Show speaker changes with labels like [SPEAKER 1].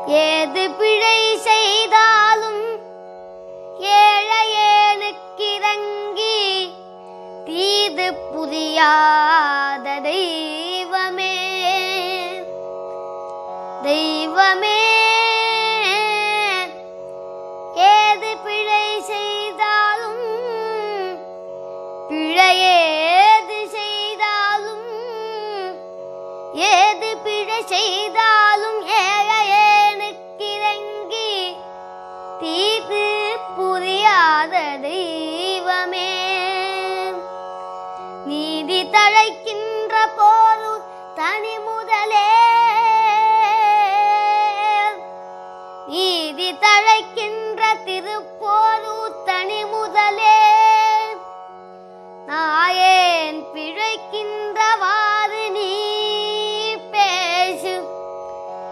[SPEAKER 1] ஏது பிழை செய்தாலும் ஏழையேனுக்கிறங்கி தீது புரியாத தெய்வமே தெய்வமே. ஏது பிழை செய்தாலும் பிழையேது செய்தாலும் ஏது பிழை செய்தாலும் ஏழையேனுக்கிறங்கி தீது புரியாத தெய்வமே. நீதி தழைக்கின்ற போது தனி முதலே நீதி தழைக்கின்ற திருப்போரு தனி முதலே